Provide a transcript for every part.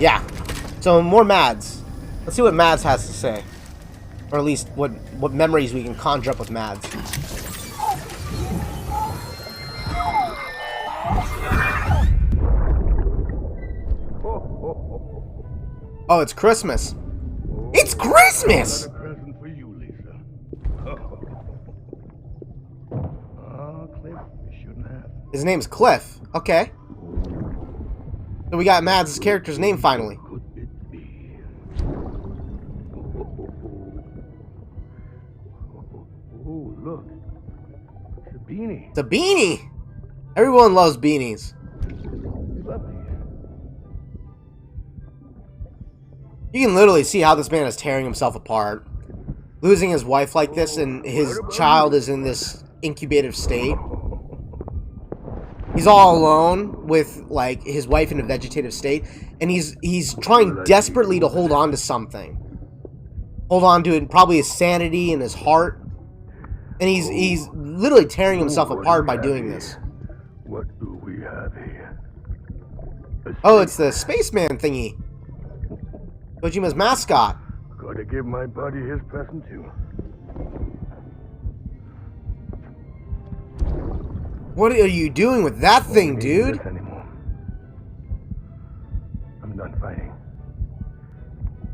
Yeah. So more Mads. Let's see what Mads has to say. Or at least what memories we can conjure up with Mads. Oh, it's Christmas. It's Christmas! Got a present for you, Lisa. Cliff, you shouldn't have. His name's Cliff. Okay. So we got Mads' character's name finally. Could it be? Oh, look. It's a beanie. It's a beanie! Everyone loves beanies. Lovely. You can literally see how this man is tearing himself apart. Losing his wife like this, and his child is in this incubative state. He's all alone with, like, his wife in a vegetative state, and he's trying desperately to hold on to something. Hold on to it, probably his sanity and his heart. And he's literally tearing himself apart by doing this. What do we have here? Oh, it's the spaceman thingy. Kojima's mascot. Gotta give my buddy his present too. What are you doing with that thing, Don't need dude? this anymore. I'm done fighting.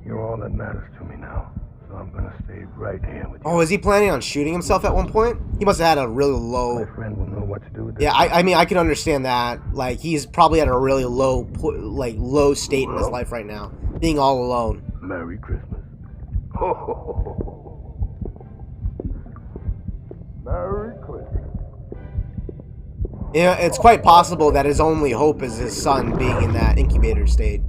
You're all that matters to me now, so I'm gonna stay right here with you. Oh, is he planning on shooting himself at one point? He must have had a really low... My friend will know what to do with this. Yeah, I mean, I can understand that. Like, he's probably at a really low state in his life right now. Being all alone. Merry Christmas. Merry Christmas. Yeah, it's quite possible that his only hope is his son being in that incubator state.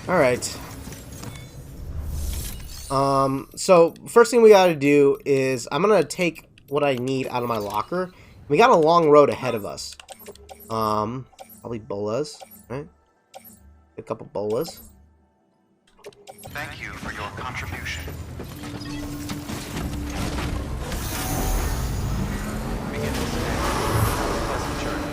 Alright. So first thing we gotta do is I'm gonna take what I need out of my locker. We got a long road ahead of us. Probably bolas, right? A couple bolas. Thank you for your contribution. Begin this day. Have a pleasant journey.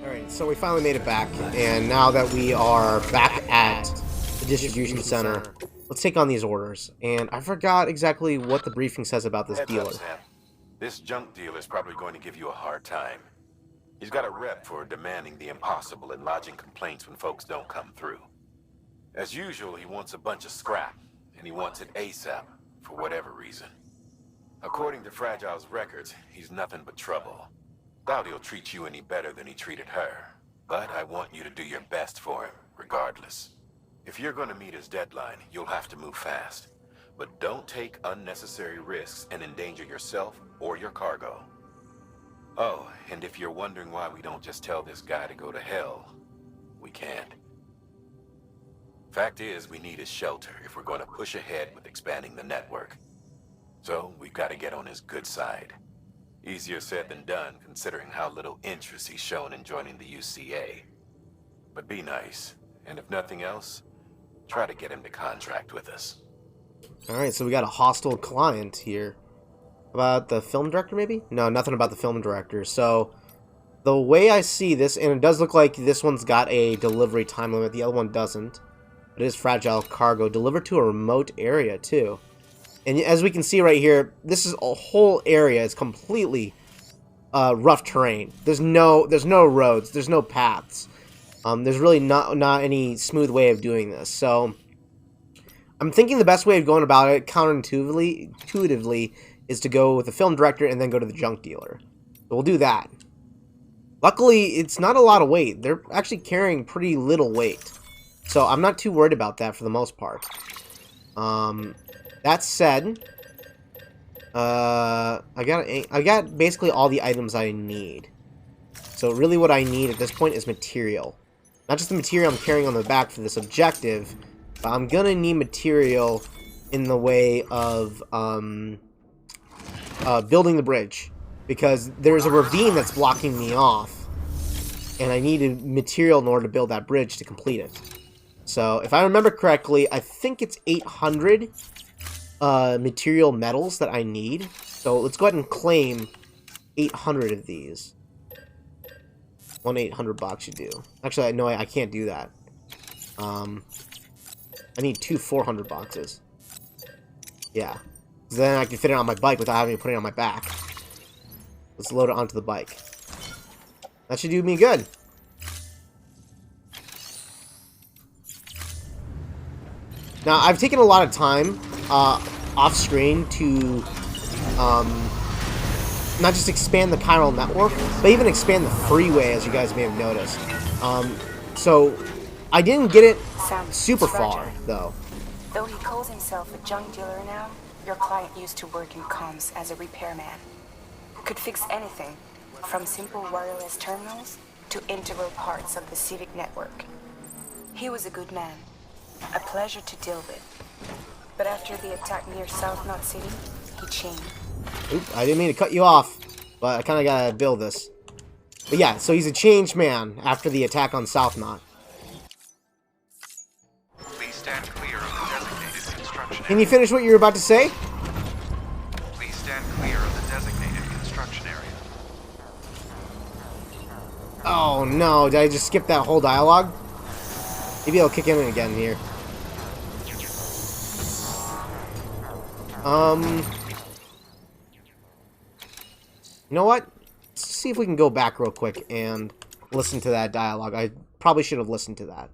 Alright, so we finally made it back, and now that we are back at the distribution center, let's take on these orders. And I forgot exactly what the briefing says about this Heads dealer. up, Sam. This junk dealer's probably going to give you a hard time. He's got a rep for demanding the impossible and lodging complaints when folks don't come through. As usual, he wants a bunch of scrap, and he wants it ASAP, for whatever reason. According to Fragile's records, he's nothing but trouble. Doubt he'll treat you any better than he treated her. But I want you to do your best for him, regardless. If you're going to meet his deadline, you'll have to move fast. But don't take unnecessary risks and endanger yourself or your cargo. Oh, and if you're wondering why we don't just tell this guy to go to hell, we can't. Fact is, we need his shelter if we're going to push ahead with expanding the network. So, we've got to get on his good side. Easier said than done, considering how little interest he's shown in joining the UCA. But be nice, and if nothing else, try to get him to contract with us. Alright, so we got a hostile client here. About the film director, maybe? No, nothing about the film director. So, the way I see this, and it does look like this one's got a delivery time limit, the other one doesn't. It is fragile cargo, delivered to a remote area, too. And as we can see right here, this is a whole area. It's completely rough terrain. There's no roads. There's no paths. There's really not any smooth way of doing this. So I'm thinking the best way of going about it, counterintuitively, is to go with the film director and then go to the junk dealer. So we'll do that. Luckily, it's not a lot of weight. They're actually carrying pretty little weight. So I'm not too worried about that for the most part. That said, I got basically all the items I need. So really what I need at this point is material. Not just the material I'm carrying on the back for this objective, but I'm gonna need material in the way of building the bridge. Because there's a ravine that's blocking me off. And I needed material in order to build that bridge to complete it. So, if I remember correctly, I think it's 800 material metals that I need. So, let's go ahead and claim 800 of these. One 800 box should do. Actually, no, I can't do that. I need two 400 boxes. Yeah. So then I can fit it on my bike without having to put it on my back. Let's load it onto the bike. That should do me good. Now, I've taken a lot of time off screen to not just expand the chiral network, but even expand the freeway, as you guys may have noticed. So, I didn't get it super far, though. Though he calls himself a junk dealer now, your client used to work in comms as a repairman. Could fix anything, from simple wireless terminals to integral parts of the civic network. He was a good man, a pleasure to deal with. But after the attack near South Knot City, he changed. Oop, I didn't mean to cut you off, but I kind of gotta build this. But yeah, so he's a changed man after the attack on South Knot. Please stand clear of the designated construction Can you finish what you were about to say? Please stand clear of the designated construction area. Oh no, did I just skip that whole dialogue? Maybe I'll kick in again here. You know what? Let's see if we can go back real quick and listen to that dialogue. I probably should have listened to that.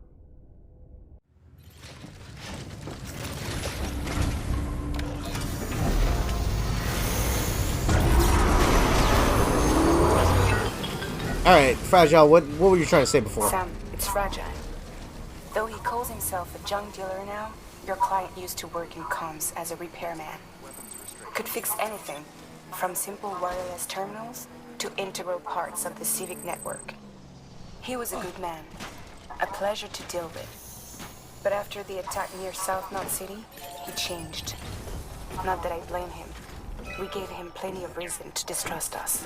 Alright, Fragile, what were you trying to say before? Sam, it's Fragile. Though he calls himself a junk dealer now, your client used to work in comms as a repairman. Could fix anything, from simple wireless terminals to integral parts of the civic network. He was a good man, a pleasure to deal with. But after the attack near South Knot City, he changed. Not that I blame him. We gave him plenty of reason to distrust us.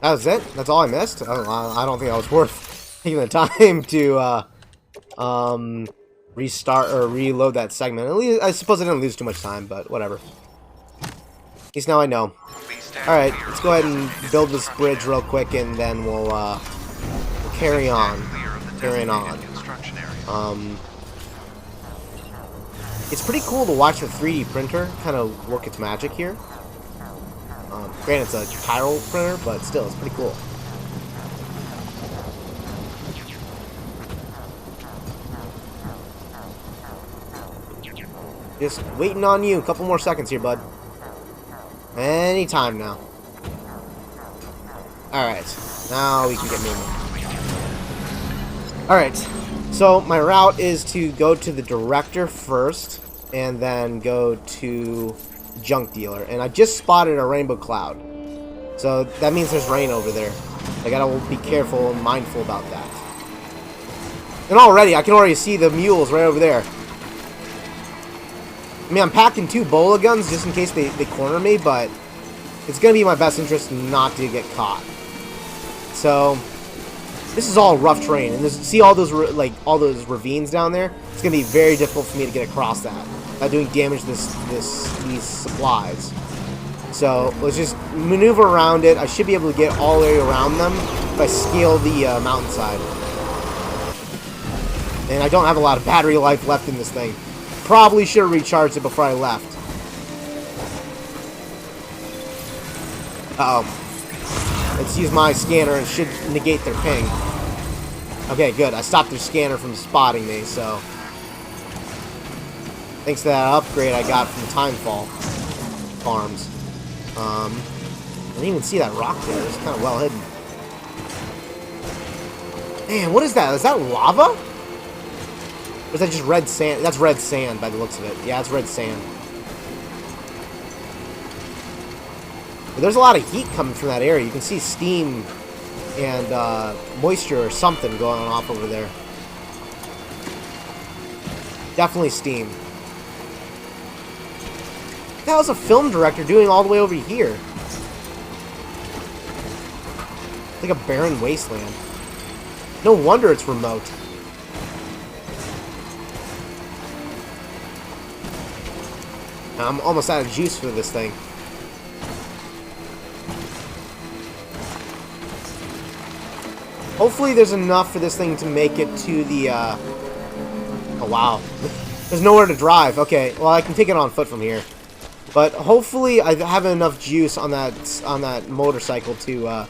That was it? That's all I missed? I don't think that was worth taking the time to restart or reload that segment. At least, I suppose I didn't lose too much time, but whatever. At least now I know. Alright, let's go ahead and build this bridge real quick and then we'll carry on. Carrying on. It's pretty cool to watch the 3D printer kind of work its magic here. Granted, it's a chiral printer, but still, it's pretty cool. Just waiting on you. A couple more seconds here, bud. Anytime now. Alright. Now we can get moving. Alright. So, my route is to go to the director first, and then go to junk dealer. And I just spotted a rainbow cloud. So, that means there's rain over there. I gotta be careful and mindful about that. And already, I can already see the mules right over there. I mean, I'm packing 2 bola guns just in case they corner me, but it's going to be in my best interest not to get caught. So, this is all rough terrain, and see all those all those ravines down there? It's going to be very difficult for me to get across that without doing damage to these supplies. So, let's just maneuver around it. I should be able to get all the way around them if I scale the mountainside. And I don't have a lot of battery life left in this thing. Probably should have recharged it before I left. Uh-oh. Let's use my scanner and it should negate their ping. Okay, good. I stopped their scanner from spotting me, so... Thanks to that upgrade I got from Timefall Farms. I didn't even see that rock there. It's kind of well hidden. Man, what is that? Is that lava? Or is that just red sand? That's red sand by the looks of it. Yeah, it's red sand. But there's a lot of heat coming from that area. You can see steam and moisture or something going off over there. Definitely steam. That was a film director doing all the way over here. Like a barren wasteland. No wonder it's remote. I'm almost out of juice for this thing. Hopefully there's enough for this thing to make it to the, oh wow. There's nowhere to drive. Okay, well I can take it on foot from here. But hopefully I have enough juice on that motorcycle to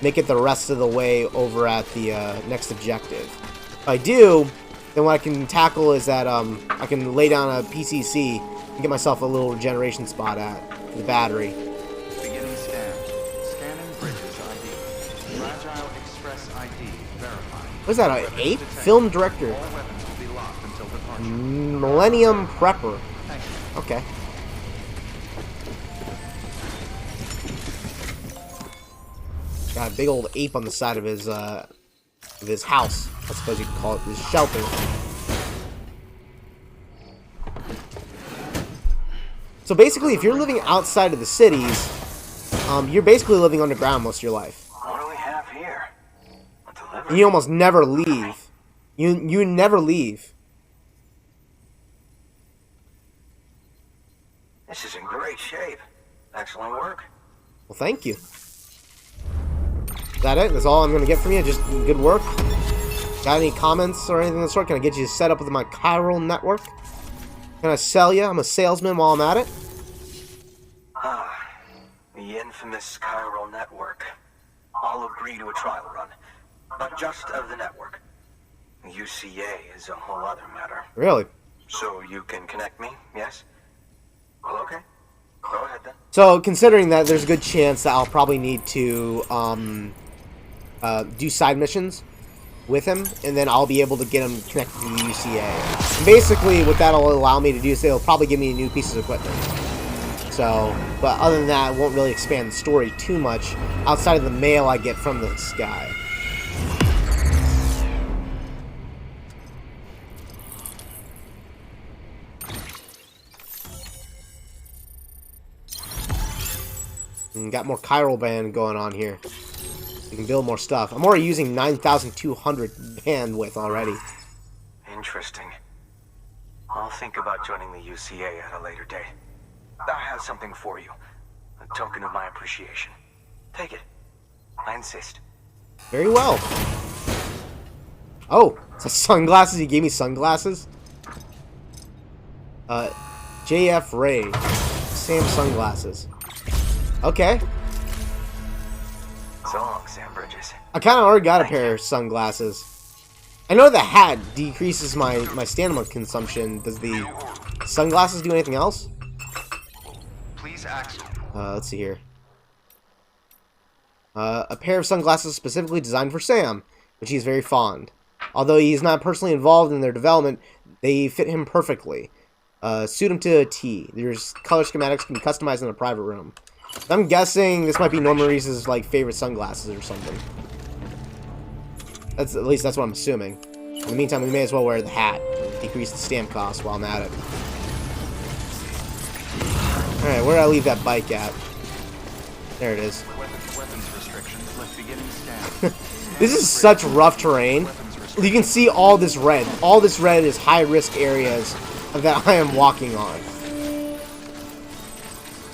make it the rest of the way over at the next objective. If I do, then what I can tackle is that I can lay down a PCC and get myself a little regeneration spot at the battery. Beginning scan. Scanning bridges ID. Fragile Express ID verified. What is that, an ape? Film director. All weapons will be locked until departure. Millennium Prepper. Thank you. Okay. Got a big old ape on the side of his house. I suppose you could call it his shelter. So basically, if you're living outside of the cities, you're basically living underground most of your life. What do we have here? A delivery? And you almost never leave. You never leave. This is in great shape. Excellent work. Well, thank you. Is that it? That's all I'm going to get from you? Just good work? Got any comments or anything of the sort? Can I get you set up with my chiral network? Can I sell you? I'm a salesman while I'm at it. The infamous chiral network. I'll agree to a trial run, but just of the network. UCA is a whole other matter. Really? So you can connect me, yes? Well, okay. Go ahead then. So, considering that there's a good chance that I'll probably need to do side missions with him, and then I'll be able to get him connected to the UCA. And basically, what that'll allow me to do is it'll probably give me a new piece of equipment. So, but other than that, it won't really expand the story too much outside of the mail I get from this guy. And got more chiral band going on here. You can build more stuff. I'm already using 9,200 bandwidth already. Interesting. I'll think about joining the UCA at a later date. I have something for you. A token of my appreciation. Take it. I insist. Very well. Oh, so sunglasses? You gave me sunglasses? JF Ray. Sam sunglasses. Okay. So long, Sam Bridges. I kind of already got a pair of sunglasses. I know the hat decreases my stamina consumption. Does the sunglasses do anything else? Please access. Let's see here. A pair of sunglasses specifically designed for Sam, which he's very fond. Although he's not personally involved in their development, they fit him perfectly. Suit him to a T. Their color schematics can be customized in a private room. I'm guessing this might be Norman Reese's like favorite sunglasses or something. At least that's what I'm assuming. In the meantime, we may as well wear the hat. Decrease the stamp cost while I'm at it. Alright, where did I leave that bike at? There it is. Weapons restrictions. Left beginning scan. This is such rough terrain. You can see all this red. All this red is high-risk areas that I am walking on.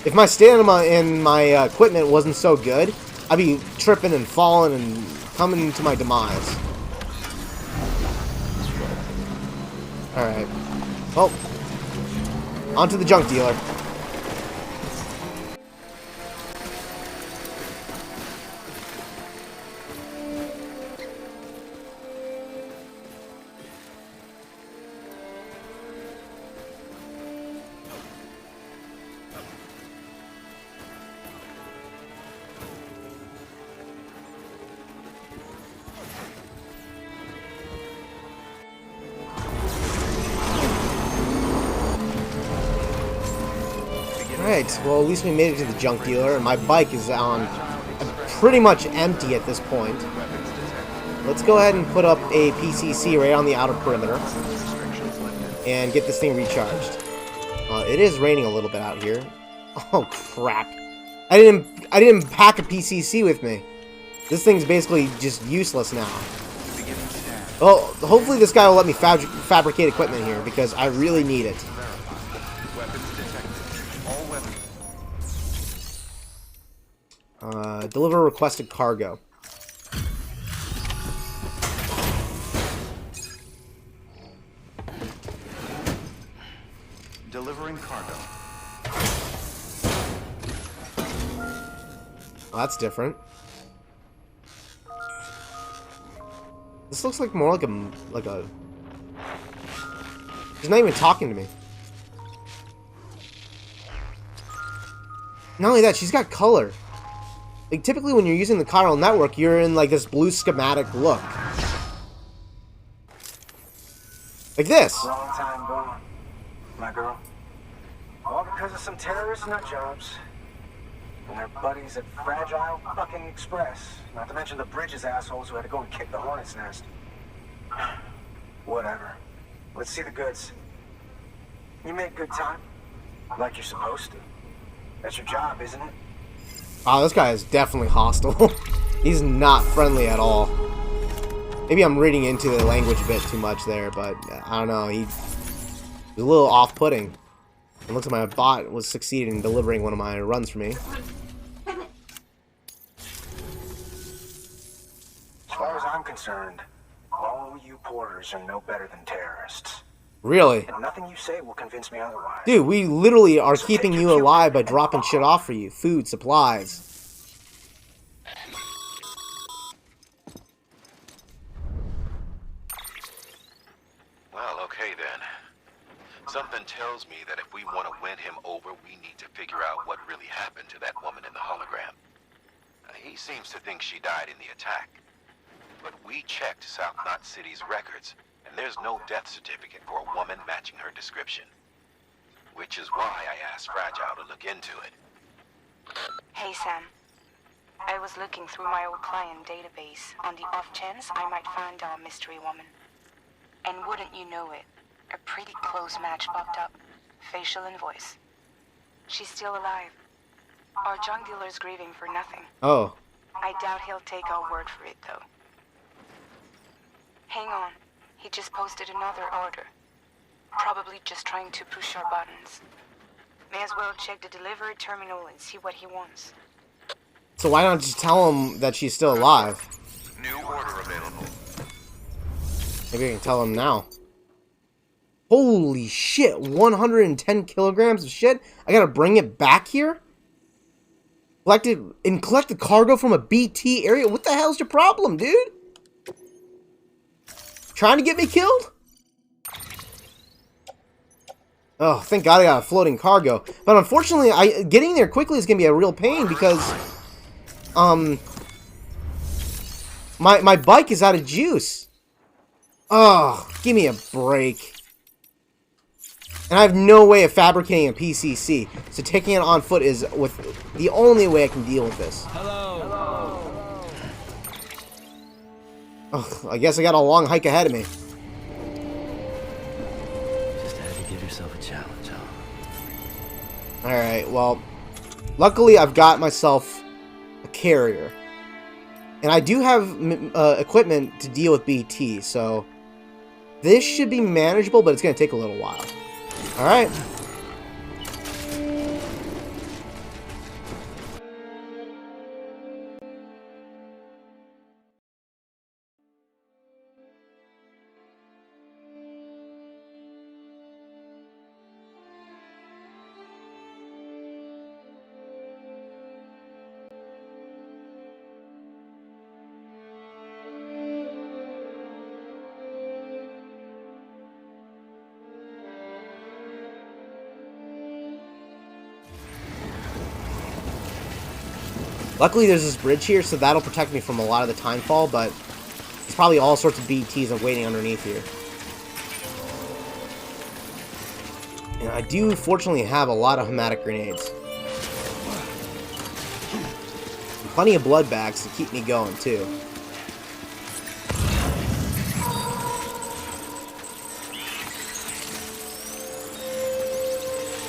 If my stamina and my equipment wasn't so good, I'd be tripping and falling and coming to my demise. Alright. Well, on to the junk dealer. Alright, well at least we made it to the junk dealer, and my bike is on a pretty much empty at this point. Let's go ahead and put up a PCC right on the outer perimeter and get this thing recharged. It is raining a little bit out here. Oh crap! I didn't pack a PCC with me. This thing's basically just useless now. Well, hopefully this guy will let me fabricate equipment here because I really need it. Deliver requested cargo. Delivering cargo. Well, that's different. This looks like more like a. She's not even talking to me. Not only that, she's got color. Like, typically when you're using the chiral network, you're in, like, this blue schematic look. Like this. Long time gone, my girl. All because of some terrorist nut jobs. And their buddies at Fragile fucking Express. Not to mention the Bridges assholes who had to go and kick the hornet's nest. Whatever. Let's see the goods. You make good time. Like you're supposed to. That's your job, isn't it? Wow, this guy is definitely hostile. He's not friendly at all. Maybe I'm reading into the language a bit too much there, but I don't know. He's a little off-putting. It looks like my bot was succeeding in delivering one of my runs for me. As far as I'm concerned, all you porters are no better than terrorists. Really? And nothing you say will convince me otherwise. Dude, we literally are keeping you alive by dropping shit off for you. Food, supplies. Well, okay then. Something tells me that if we want to win him over, we need to figure out what really happened to that woman in the hologram. He seems to think she died in the attack. But we checked South Knot City's records, and there's no death certificate for a woman matching her description. Which is why I asked Fragile to look into it. Hey, Sam. I was looking through my old client database on the off chance I might find our mystery woman. And wouldn't you know it, a pretty close match popped up. Facial and voice. She's still alive. Our junk dealer's grieving for nothing. Oh. I doubt he'll take our word for it, though. Hang on. He just posted another order. Probably just trying to push our buttons. May as well check the delivery terminal and see what he wants. So why not just tell him that she's still alive? New order available. Maybe I can tell him now. Holy shit, 110 kilograms of shit? I gotta bring it back here? Collect the cargo from a BT area? What the hell's your problem, dude? Trying to get me killed? Oh, thank God I got a floating cargo. But unfortunately, getting there quickly is gonna be a real pain because my bike is out of juice. Oh, give me a break. And I have no way of fabricating a PCC, so taking it on foot is the only way I can deal with this. Hello. Oh, I guess I got a long hike ahead of me. Just had to give yourself a challenge, huh? Alright, well, luckily I've got myself a carrier. And I do have equipment to deal with BT, so this should be manageable, but it's going to take a little while. Alright. Luckily, there's this bridge here, so that'll protect me from a lot of the timefall, but there's probably all sorts of BTs waiting underneath here. And I do, fortunately, have a lot of hematic grenades. Plenty of blood bags to keep me going, too.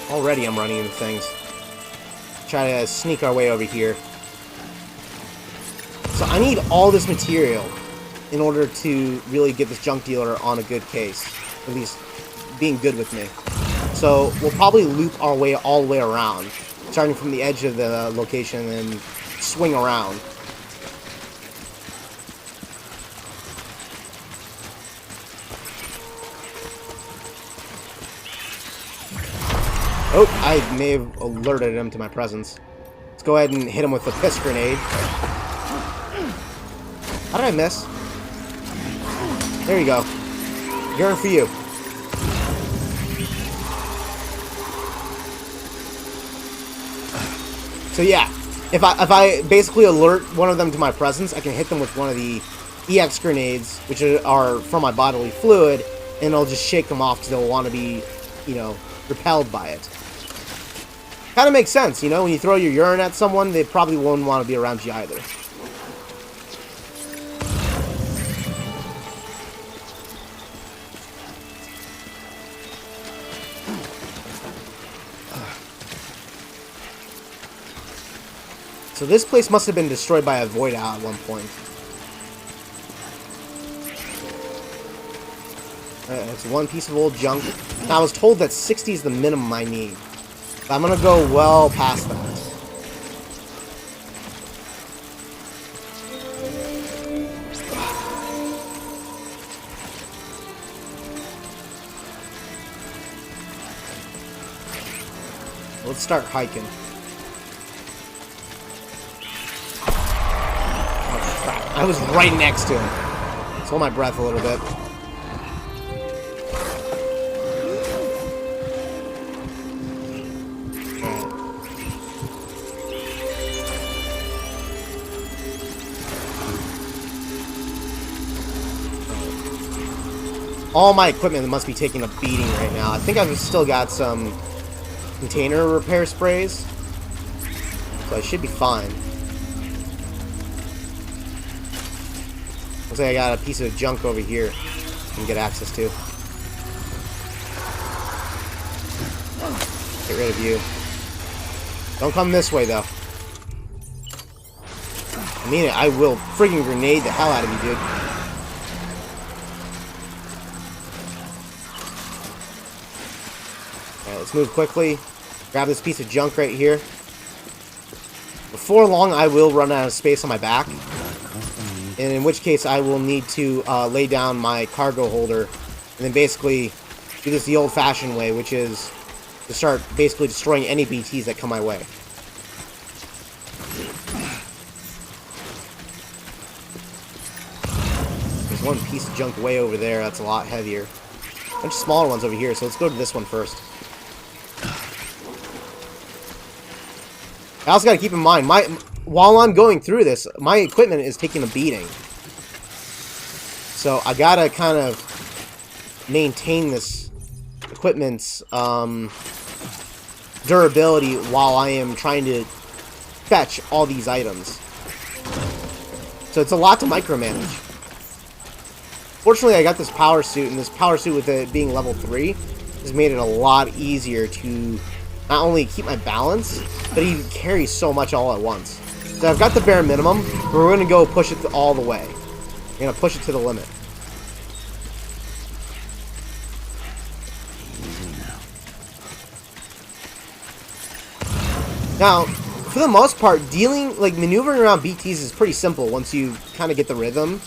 Already I'm running into things. Try to sneak our way over here. So I need all this material in order to really get this junk dealer on a good case. At least being good with me. So we'll probably loop our way all the way around. Starting from the edge of the location and swing around. Oh, I may have alerted him to my presence. Let's go ahead and hit him with a piss grenade. How did I miss? There you go. Urine for you. So yeah, if I basically alert one of them to my presence, I can hit them with one of the EX grenades, which are from my bodily fluid, and it'll just shake them off because they'll want to be, you know, repelled by it. Kind of makes sense, you know, when you throw your urine at someone, they probably won't want to be around you either. So this place must have been destroyed by a void owl at one point. It's one piece of old junk. Now I was told that 60 is the minimum I need. But I'm gonna go well past that. Let's start hiking. Oh crap, I was right next to him. Let's hold my breath a little bit. All my equipment must be taking a beating right now. I think I've still got some container repair sprays, so I should be fine. Looks like I got a piece of junk over here I can get access to. Get rid of you. Don't come this way, though. I mean it, I will friggin' grenade the hell out of you, dude. Let's move quickly. Grab this piece of junk right here. Before long, I will run out of space on my back. And in which case, I will need to lay down my cargo holder. And then basically do this the old-fashioned way, which is to start basically destroying any BTs that come my way. There's one piece of junk way over there that's a lot heavier. A bunch of smaller ones over here, so let's go to this one first. I also got to keep in mind, while I'm going through this, my equipment is taking a beating. So I got to kind of maintain this equipment's durability while I am trying to fetch all these items. So it's a lot to micromanage. Fortunately, I got this power suit, and this power suit with it being level 3 has made it a lot easier to not only keep my balance, but even carry so much all at once. So I've got the bare minimum, but we're going to go push it all the way. We're going to push it to the limit. Now, for the most part, maneuvering around BTs is pretty simple once you kind of get the rhythm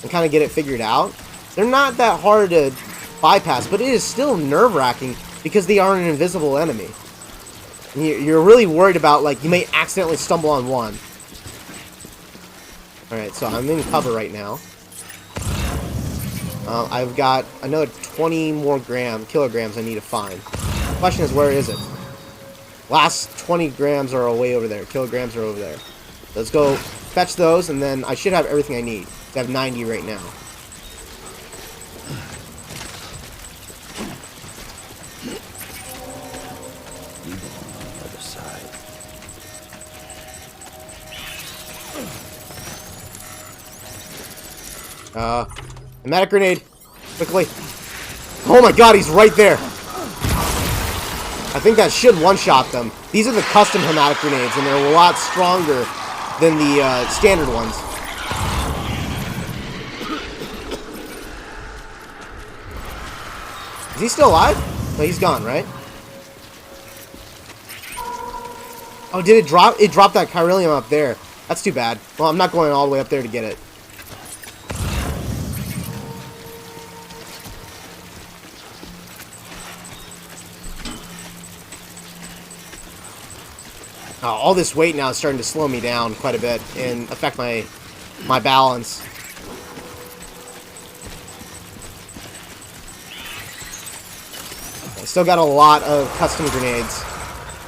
and kind of get it figured out. They're not that hard to bypass, but it is still nerve-wracking because they are an invisible enemy. And you're really worried about, like, you may accidentally stumble on one. Alright, so I'm in cover right now. I've got another 20 more kilograms I need to find. The question is, where is it? Last 20 grams are way over there. Kilograms are over there. Let's go fetch those, and then I should have everything I need. I have 90 right now. Pneumatic grenade. Quickly. Oh my god, he's right there. I think that should one-shot them. These are the custom pneumatic grenades, and they're a lot stronger than the standard ones. Is he still alive? No, he's gone, right? Oh, did it drop? It dropped that chiralium up there. That's too bad. Well, I'm not going all the way up there to get it. All this weight now is starting to slow me down quite a bit and affect my balance. I still got a lot of custom grenades.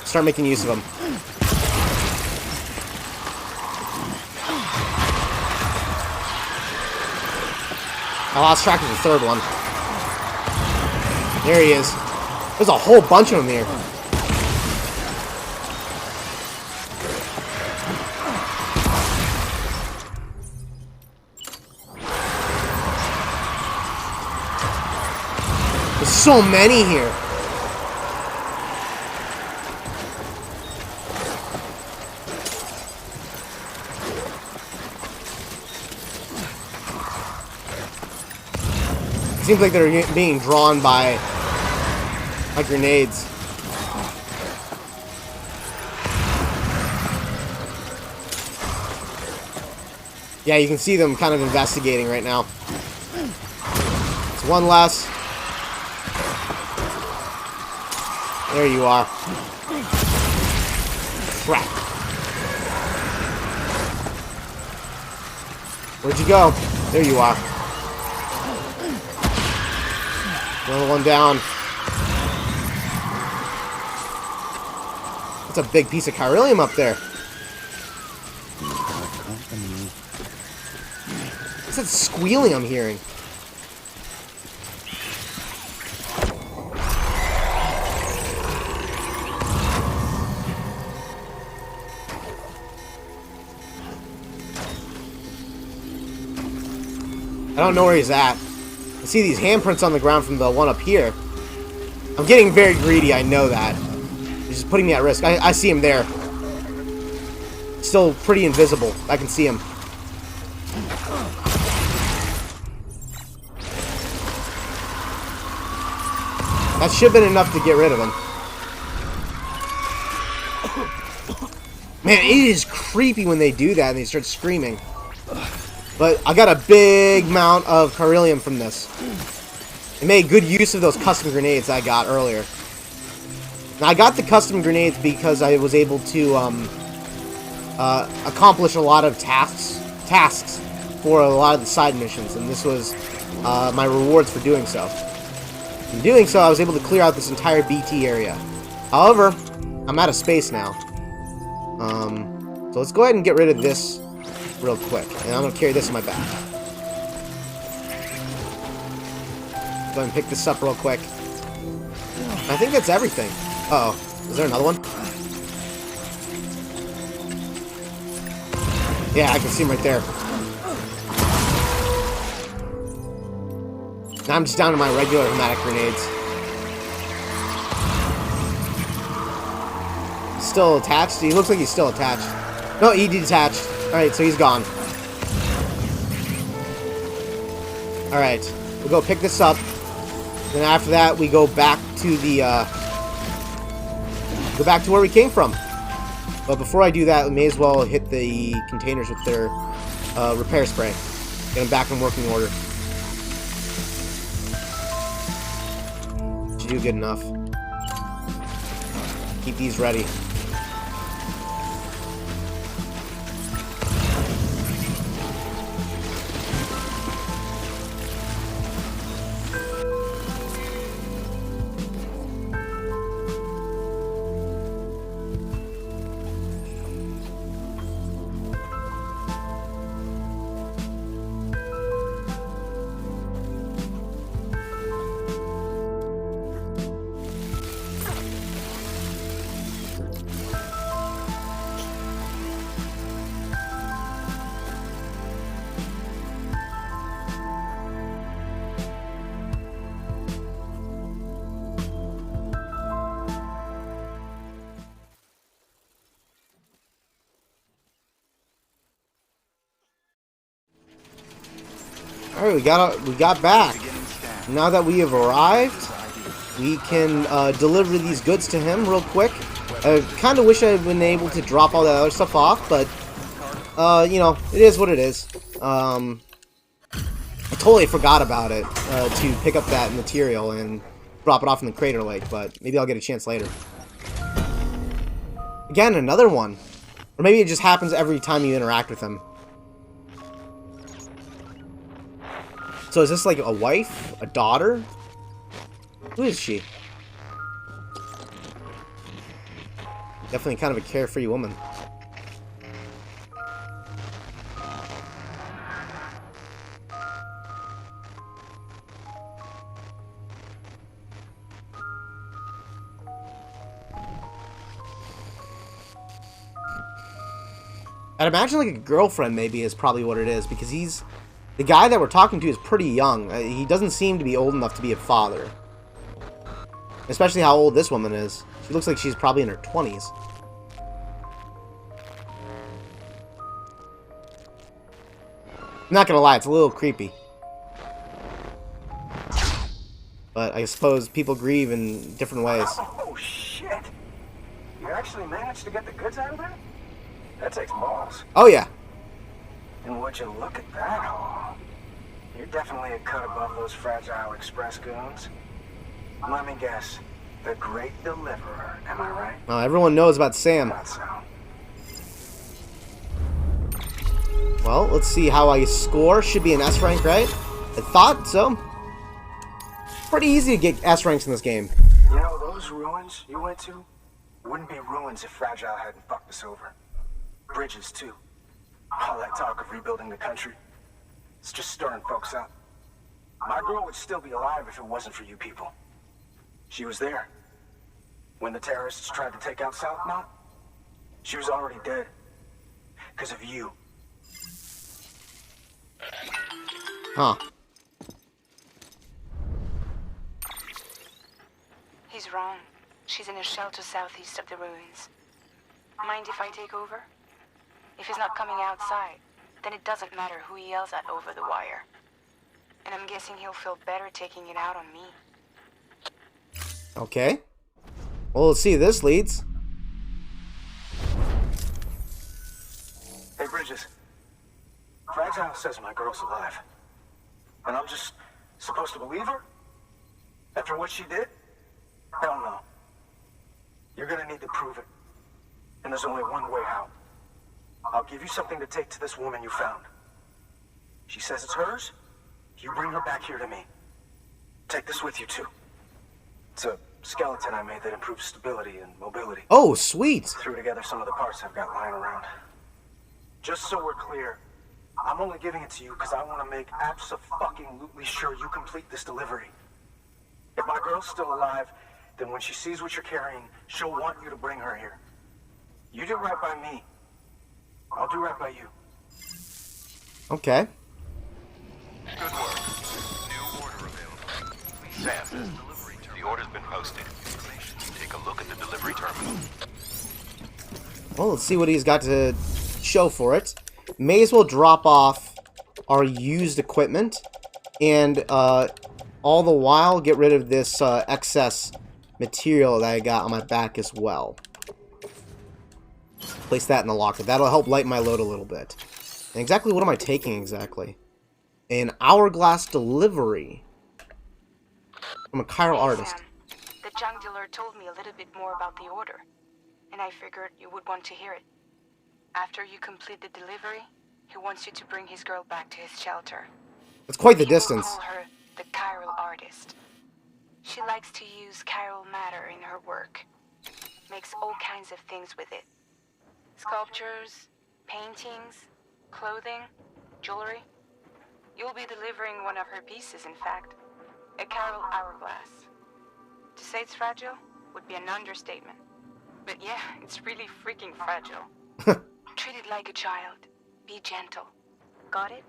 Start making use of them. I lost track of the third one. There he is. There's a whole bunch of them here. There's so many here. It seems like they're being drawn by grenades. Yeah, you can see them kind of investigating right now. It's one less. There you are. Crap. Where'd you go? There you are. Another one down. That's a big piece of chiralium up there. What's that squealing I'm hearing? I don't know where he's at. I see these handprints on the ground from the one up here. I'm getting very greedy, I know that. He's just putting me at risk. I see him there. Still pretty invisible. I can see him. That should have been enough to get rid of him. Man, it is creepy when they do that and they start screaming. But I got a big amount of chiralium from this. I made good use of those custom grenades I got earlier. Now, I got the custom grenades because I was able to accomplish a lot of tasks for a lot of the side missions, and this was my rewards for doing so. In doing so, I was able to clear out this entire BT area. However, I'm out of space now. So let's go ahead and get rid of this real quick, and I'm gonna carry this in my back. Go ahead and pick this up real quick. I think that's everything. Uh-oh. Is there another one? Yeah, I can see him right there. Now I'm just down to my regular pneumatic grenades. Still attached? He looks like he's still attached. No, he detached. Alright, so he's gone. Alright, we'll go pick this up. Then after that, we go back to the, go back to where we came from. But before I do that, we may as well hit the containers with their repair spray. Get them back in working order. Should do good enough. Keep these ready. Alright, we got back. Now that we have arrived, we can deliver these goods to him real quick. I kind of wish I had been able to drop all that other stuff off, but you know, it is what it is. I totally forgot about it to pick up that material and drop it off in the crater lake, but maybe I'll get a chance later. Again, another one. Or maybe it just happens every time you interact with him. So is this like a wife? A daughter? Who is she? Definitely kind of a carefree woman. I'd imagine like a girlfriend maybe is probably what it is, because the guy that we're talking to is pretty young. He doesn't seem to be old enough to be a father. Especially how old this woman is. She looks like she's probably in her 20s. I'm not gonna lie, it's a little creepy. But I suppose people grieve in different ways. Oh, shit. You actually managed to get the goods out of there? That takes balls. Oh, yeah. And would you look at that haul? You're definitely a cut above those fragile express goons. Let me guess. The Great Deliverer, am I right? Everyone knows about Sam. Not so. Well, let's see how I score. Should be an S rank, right? I thought so. Pretty easy to get S ranks in this game. You know, those ruins you went to wouldn't be ruins if Fragile hadn't fucked us over. Bridges, too. All that talk of rebuilding the country. It's just stirring folks up. My girl would still be alive if it wasn't for you people. She was there. When the terrorists tried to take out Southmount, she was already dead. Because of you. Huh. He's wrong. She's in a shelter southeast of the ruins. Mind if I take over? If he's not coming outside, then it doesn't matter who he yells at over the wire. And I'm guessing he'll feel better taking it out on me. Okay. Well, let's see. This leads. Hey, Bridges. Fragile says my girl's alive. And I'm just supposed to believe her? After what she did? Hell no. You're gonna need to prove it. And there's only one way out. I'll give you something to take to this woman you found. She says it's hers. You bring her back here to me. Take this with you, too. It's a skeleton I made that improves stability and mobility. Oh, sweet. Threw together some of the parts I've got lying around. Just so we're clear, I'm only giving it to you because I want to make abso-fucking-lutely sure you complete this delivery. If my girl's still alive, then when she sees what you're carrying, she'll want you to bring her here. You do right by me. I'll do right by you. Okay. Good work. New order available. Sam, the order's been posted. Take a look at the delivery terminal. Well, let's see what he's got to show for it. May as well drop off our used equipment and all the while get rid of this excess material that I got on my back as well. Place that in the locker. That'll help lighten my load a little bit. And exactly what am I taking exactly? An hourglass delivery from a chiral artist. Sam, the junk dealer told me a little bit more about the order, and I figured you would want to hear it. After you complete the delivery, he wants you to bring his girl back to his shelter. It's quite the He will distance. call her the chiral artist. She likes to use chiral matter in her work. Makes all kinds of things with it. Sculptures, paintings, clothing, jewelry. You'll be delivering one of her pieces, in fact. A chiral hourglass. To say it's fragile would be an understatement. But yeah, it's really freaking fragile. Treat it like a child. Be gentle. Got it?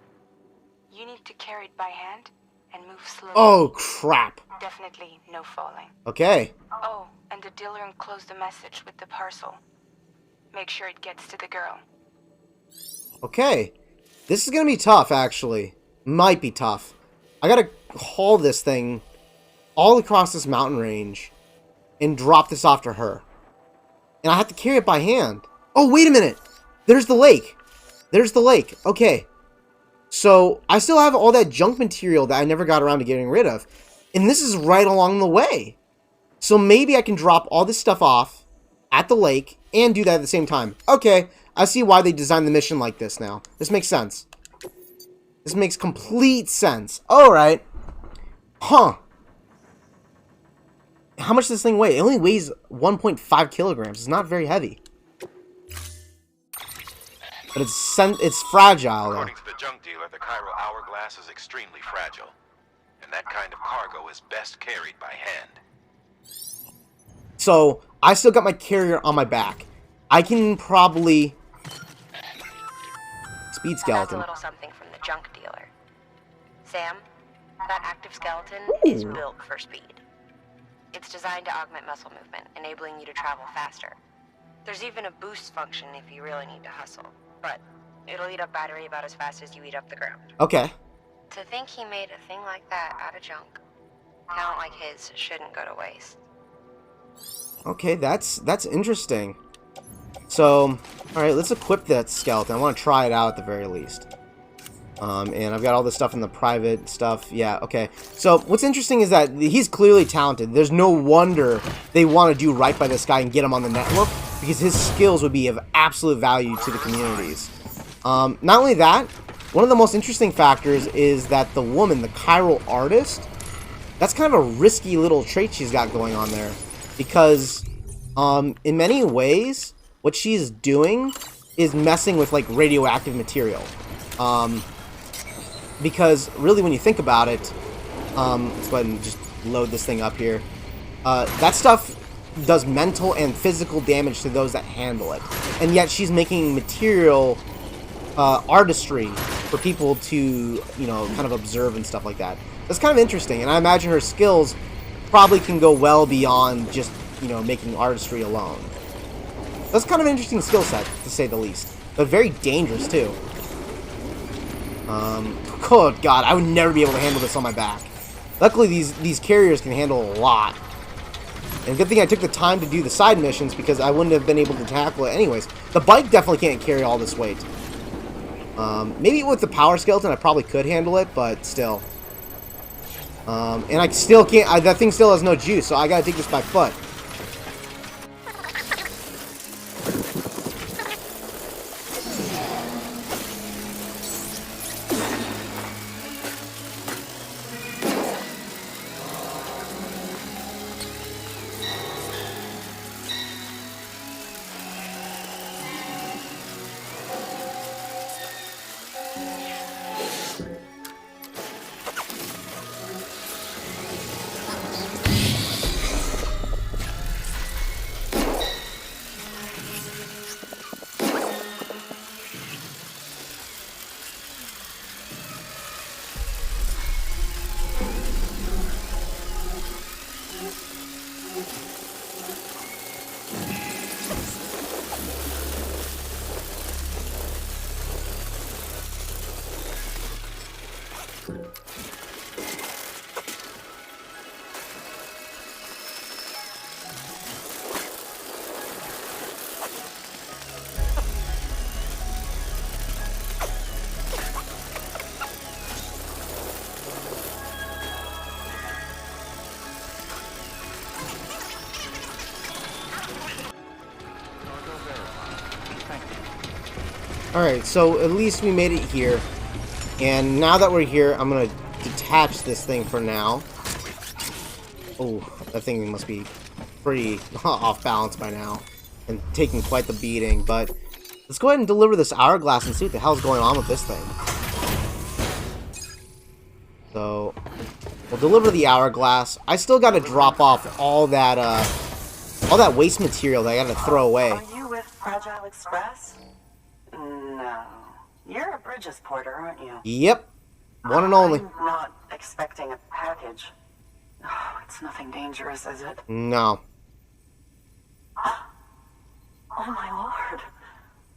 You need to carry it by hand and move slowly. Oh, crap. Definitely no falling. Okay. Oh, and the dealer enclosed the message with the parcel. Make sure it gets to the girl. Okay. This is going to be tough, actually. Might be tough. I gotta haul this thing all across this mountain range and drop this off to her. And I have to carry it by hand. Oh, wait a minute. There's the lake. There's the lake. Okay. So I still have all that junk material that I never got around to getting rid of. And this is right along the way. So maybe I can drop all this stuff off at the lake and do that at the same time. Okay. I see why they designed the mission like this now. This makes sense. This makes complete sense. Alright. Huh. How much does this thing weigh? It only weighs 1.5 kilograms. It's not very heavy. But it's fragile, though. According to the junk dealer, the Cairo hourglass is extremely fragile. And that kind of cargo is best carried by hand. So, I still got my carrier on my back. I can probably... Speed skeleton. That's a little something from the junk dealer. Sam, that active skeleton is built for speed. It's designed to augment muscle movement, enabling you to travel faster. There's even a boost function if you really need to hustle, but it'll eat up battery about as fast as you eat up the ground. Okay. To think he made a thing like that out of junk, talent like his shouldn't go to waste. Okay, that's interesting. So, alright, let's equip that skeleton. I want to try it out at the very least. And I've got all this stuff in the private stuff. Yeah, okay. So, what's interesting is that he's clearly talented. There's no wonder they want to do right by this guy and get him on the network, because his skills would be of absolute value to the communities. Not only that, one of the most interesting factors is that the woman, the chiral artist, that's kind of a risky little trait she's got going on there. Because, in many ways, what she's doing is messing with, like, radioactive material. Because, really, when you think about it, let's go ahead and just load this thing up here. That stuff does mental and physical damage to those that handle it. And yet she's making material artistry for people to, you know, kind of observe and stuff like that. That's kind of interesting, and I imagine her skills probably can go well beyond just, you know, making artistry alone. That's kind of an interesting skill set, to say the least. But very dangerous, too. Oh god, I would never be able to handle this on my back. Luckily, these carriers can handle a lot. And good thing I took the time to do the side missions, because I wouldn't have been able to tackle it anyways. The bike definitely can't carry all this weight. Maybe with the power skeleton I probably could handle it, but still. And I still can't, that thing still has no juice, so I gotta take this by foot. Alright, so at least we made it here. And now that we're here, I'm going to detach this thing for now. Oh, that thing must be pretty off balance by now. And taking quite the beating. But let's go ahead and deliver this hourglass and see what the hell's going on with this thing. So, we'll deliver the hourglass. I still got to drop off all that waste material that I got to throw away. Are you with Fragile Express? No. You're a Bridges porter, aren't you? Yep. One and only. I'm not expecting a package. Oh, it's nothing dangerous, is it? No. Oh my lord.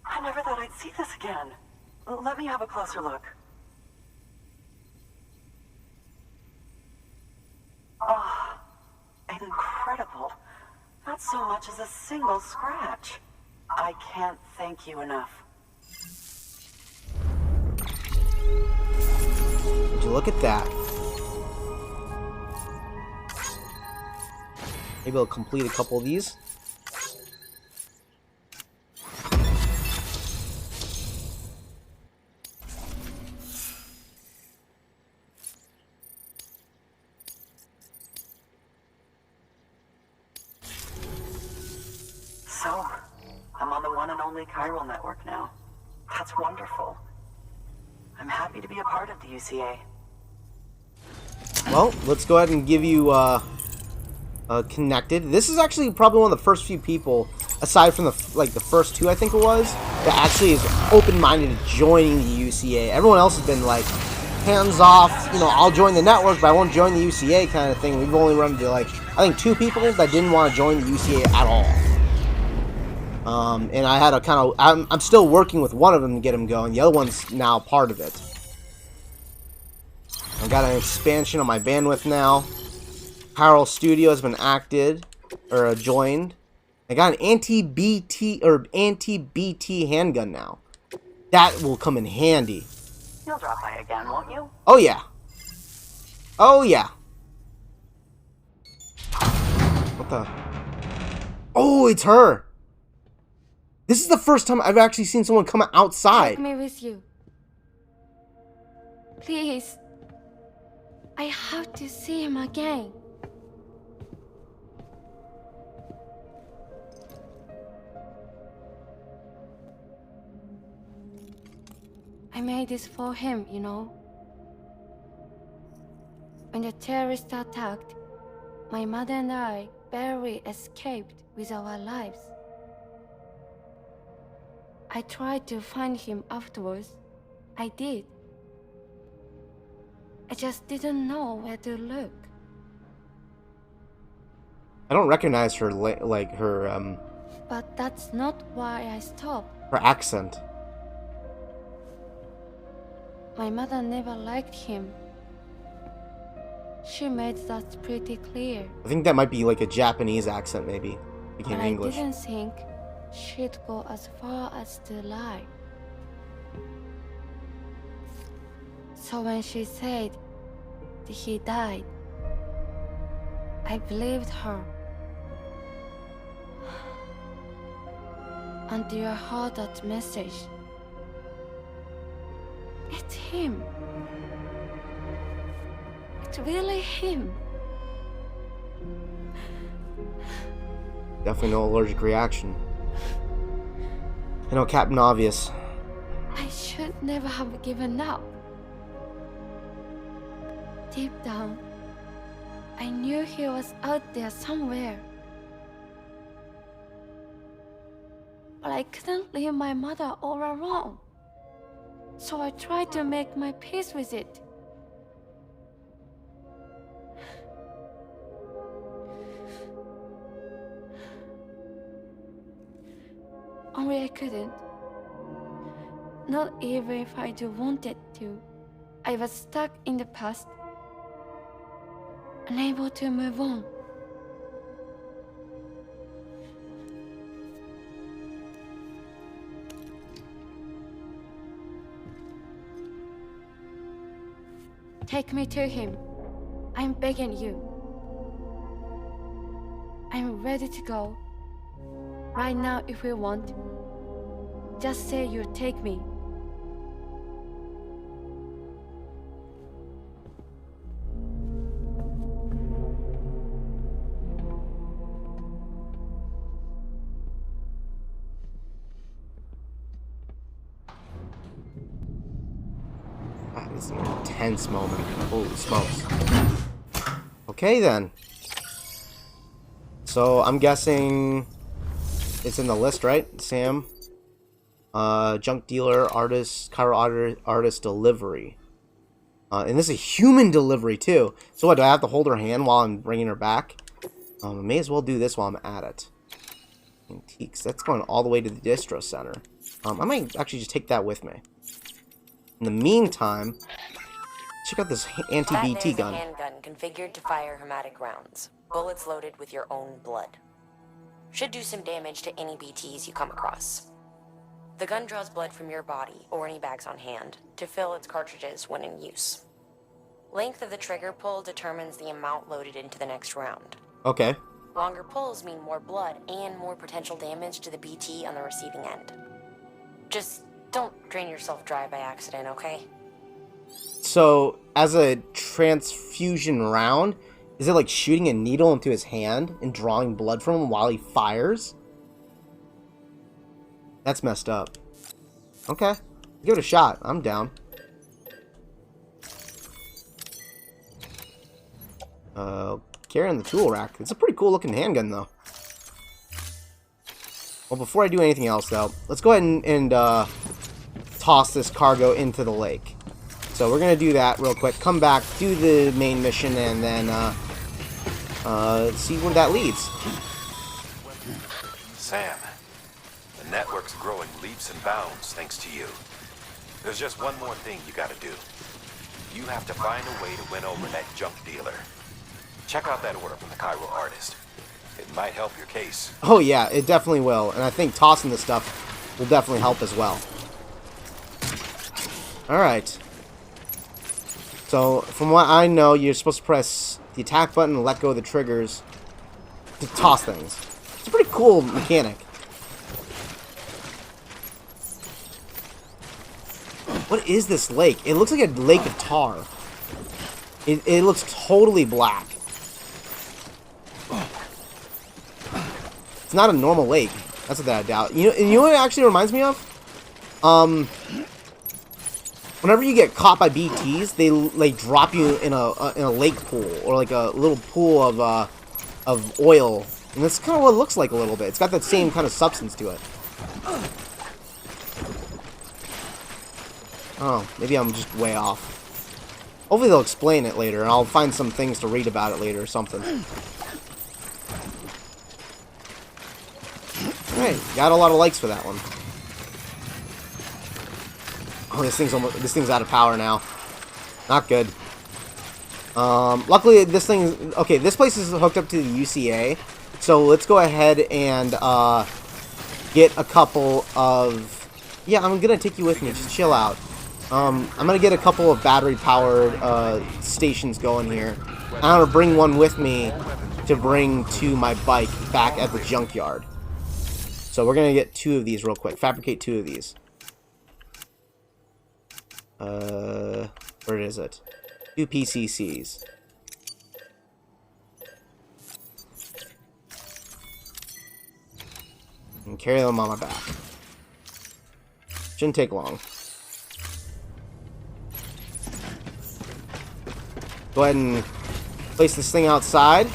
I never thought I'd see this again. Let me have a closer look. so much as a single scratch. I can't thank you enough. Would you look at that? Maybe I'll complete a couple of these. So, I'm on the one and only chiral network now. That's wonderful. I'm happy to be a part of the UCA. Well, let's go ahead and give you connected. This is actually probably one of the first few people, aside from the first two I think it was, that actually is open-minded to joining the UCA. Everyone else has been like hands off. You know, I'll join the network, but I won't join the UCA kind of thing. We've only run into like I think 2 people that didn't want to join the UCA at all. And I had a kind of I'm still working with one of them to get him going. The other one's now part of it. I got an expansion on my bandwidth now. Chiral Studio has been joined. I got an anti-BT handgun now. That will come in handy. You'll drop by again, won't you? Oh yeah. Oh yeah. What the? Oh, it's her. This is the first time I've actually seen someone come outside. Take me with you. Please. I have to see him again. I made this for him, you know. When the terrorists attacked, my mother and I barely escaped with our lives. I tried to find him afterwards. I did. I just didn't know where to look. I don't recognize her her But that's not why I stopped. her accent. My mother never liked him. She made that pretty clear. I think that might be like a Japanese accent, maybe. Became But English. I didn't think she'd go as far as to lie. So when she said that he died, I believed her. Until I heard that message. It's him. It's really him. Definitely no allergic reaction. You know, Captain Obvious. I should never have given up. Deep down, I knew he was out there somewhere. But I couldn't leave my mother all alone. So I tried to make my peace with it. Only I couldn't. Not even if I do wanted to. I was stuck in the past, unable to move on. Take me to him. I'm begging you. I'm ready to go. Right now, if you want. Just say you'll take me. That is an intense moment. Holy smokes. Okay then. So I'm guessing it's in the list, right? Sam. Junk dealer, artist, chiral artist delivery. And this is a human delivery too. So what, do I have to hold her hand while I'm bringing her back? I may as well do this while I'm at it. Antiques. That's going all the way to the distro center. I might actually just take that with me. In the meantime, check out this anti-BT gun. That is a handgun configured to fire hermetic rounds. Bullets loaded with your own blood. Should do some damage to any BTs you come across. The gun draws blood from your body, or any bags on hand, to fill its cartridges when in use. Length of the trigger pull determines the amount loaded into the next round. Okay. Longer pulls mean more blood and more potential damage to the BT on the receiving end. Just don't drain yourself dry by accident, okay? So, as a transfusion round, is it like shooting a needle into his hand and drawing blood from him while he fires? That's messed up. Okay. Give it a shot. I'm down. Carrying the tool rack. It's a pretty cool looking handgun, though. Well, before I do anything else, though, let's go ahead and toss this cargo into the lake. So we're going to do that real quick. Come back, do the main mission, and then see where that leads. Sam, the network's growing leaps and bounds thanks to you. There's just one more thing you gotta do. You have to find a way to win over that junk dealer. Check out that order from the Cairo artist. It might help your case. Oh yeah, it definitely will. And I think tossing this stuff will definitely help as well. Alright. So, from what I know, you're supposed to press the attack button and let go of the triggers to toss things. It's a pretty cool mechanic. What is this lake? It looks like a lake of tar. It looks totally black. It's not a normal lake. That's what I doubt. You know what it actually reminds me of? Whenever you get caught by BTs, they like drop you in a lake pool or like a little pool of oil, and that's kind of what it looks like a little bit. It's got that same kind of substance to it. Oh, maybe I'm just way off. Hopefully they'll explain it later, and I'll find some things to read about it later or something. Alright, got a lot of likes for that one. Oh, this thing's out of power now. Not good. Luckily, this thing... Okay, this place is hooked up to the UCA, so let's go ahead and get a couple of... Yeah, I'm gonna take you with me. Just chill out. I'm gonna get a couple of battery-powered stations going here. I'm gonna bring one with me to bring to my bike back at the junkyard. So we're gonna get 2 of these real quick. Fabricate 2 of these. Where is it? 2 PCCs. And carry them on my back. Shouldn't take long. Go ahead and place this thing outside.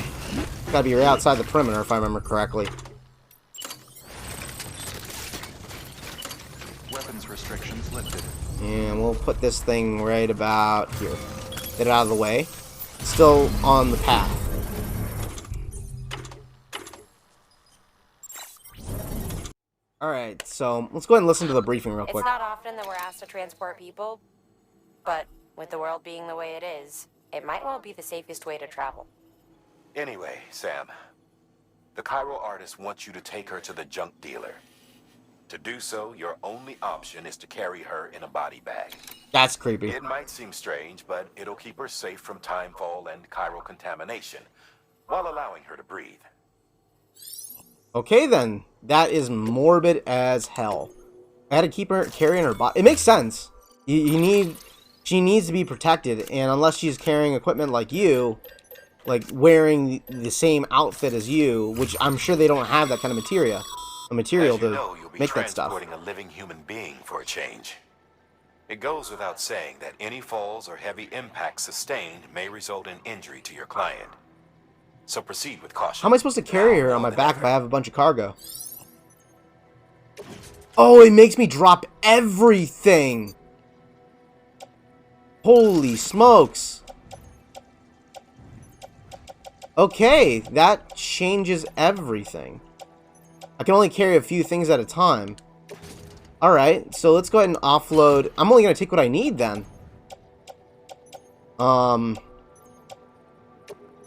Gotta be right outside the perimeter if I remember correctly. Weapons restrictions lifted. And we'll put this thing right about here. Get it out of the way. Still on the path. Alright, so let's go ahead and listen to the briefing real quick. It's not often that we're asked to transport people, but with the world being the way it is, it might well be the safest way to travel. Anyway, Sam, the Cairo artist wants you to take her to the junk dealer. To do so, your only option is to carry her in a body bag. That's creepy. It might seem strange, but it'll keep her safe from timefall and chiral contamination, while allowing her to breathe. Okay then, that is morbid as hell. I had to keep her carrying her body. It makes sense. She needs to be protected, and unless she's carrying equipment like you, like wearing the same outfit as you, which I'm sure they don't have that kind of material to make that stuff. Transporting a living human being for a change. It goes without saying that any falls or heavy impacts sustained may result in injury to your client. So proceed with caution. How am I supposed to carry her on my back if I have a bunch of cargo? Oh, it makes me drop everything! Holy smokes! Okay, that changes everything. I can only carry a few things at a time. Alright, so let's go ahead and offload. I'm only going to take what I need then.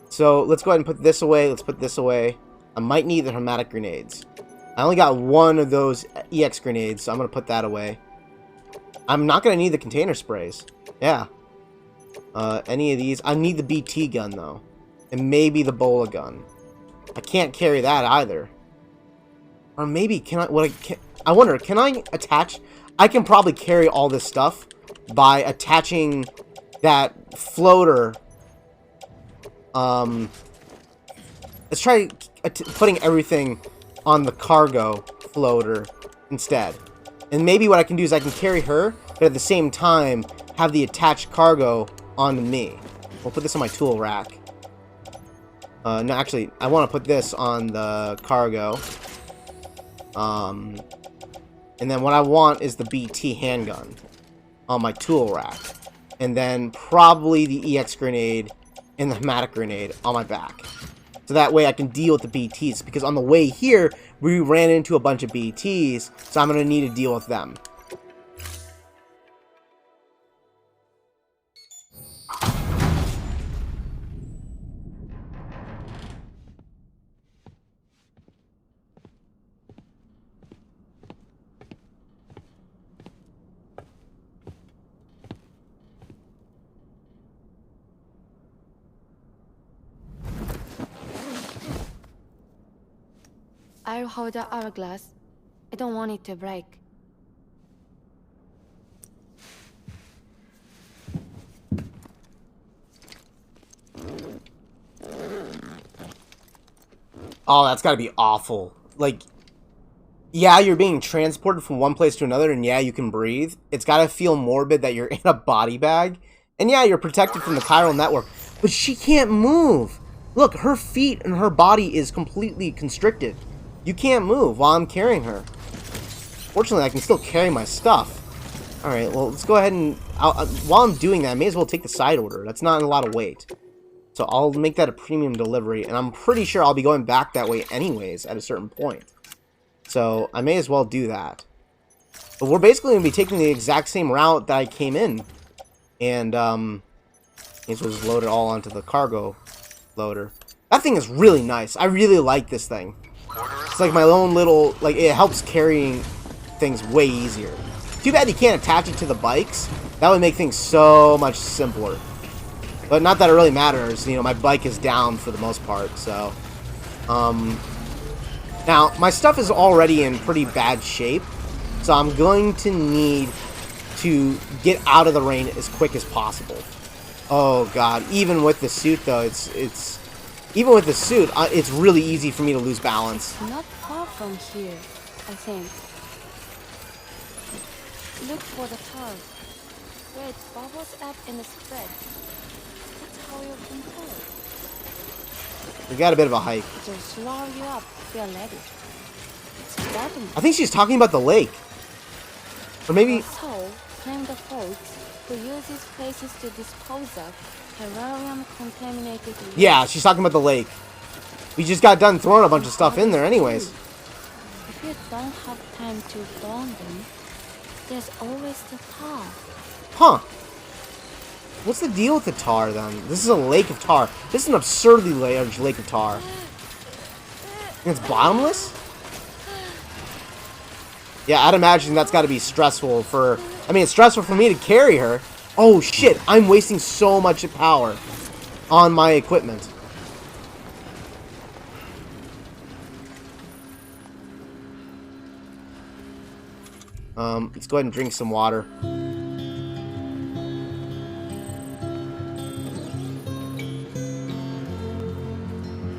So let's go ahead and put this away. Let's put this away. I might need the hermetic grenades. I only got one of those EX grenades, so I'm going to put that away. I'm not going to need the container sprays. Yeah. Any of these. I need the BT gun, though. And maybe the Bola gun. I can't carry that either. Or maybe, can I... I wonder, can I attach... I can probably carry all this stuff by attaching that floater. Let's try putting everything on the cargo floater instead. And maybe what I can do is I can carry her, but at the same time have the attached cargo onto me. We'll put this on my tool rack. No, actually, I want to put this on the cargo. And then what I want is the BT handgun on my tool rack. And then probably the EX grenade and the hematic grenade on my back. So that way I can deal with the BTs. Because on the way here, we ran into a bunch of BTs. So I'm going to need to deal with them. I'll hold the hourglass. I don't want it to break. Oh, that's gotta be awful. Like, yeah, you're being transported from one place to another, and yeah, you can breathe. It's gotta feel morbid that you're in a body bag. And yeah, you're protected from the chiral network. But she can't move. Look, her feet and her body is completely constricted. You can't move while I'm carrying her. Fortunately, I can still carry my stuff. Alright, well, let's go ahead and... while I'm doing that, I may as well take the side order. That's not a lot of weight. So I'll make that a premium delivery, and I'm pretty sure I'll be going back that way anyways at a certain point. So I may as well do that. But we're basically going to be taking the exact same route that I came in. And, this was loaded all onto the cargo loader. That thing is really nice. I really like this thing. It's like my own little, like, it helps carrying things way easier. Too bad you can't attach it to the bikes. That would make things so much simpler. But not that it really matters. You know, my bike is down for the most part, so. Now, my stuff is already in pretty bad shape. So I'm going to need to get out of the rain as quick as possible. Oh, God. Even with the suit, though, even with the suit, it's really easy for me to lose balance. Not far from here, I think. Look for the tar. Where it bubbles up in the spread. That's how you can tell. We got a bit of a hike. It'll swallow you up if you're ready. It's bottom. I think she's talking about the lake. Or maybe... So, claim the folks who use these places to dispose of terrarium-contaminated waste. Yeah, she's talking about the lake. We just got done throwing a bunch of stuff in there anyways. If you don't have time to burn them, there's always the tar. Huh. What's the deal with the tar, then? This is a lake of tar. This is an absurdly large lake of tar. And it's bottomless? Yeah, I'd imagine that's got to be stressful for... I mean, it's stressful for me to carry her. Oh, shit. I'm wasting so much power on my equipment. Let's go ahead and drink some water.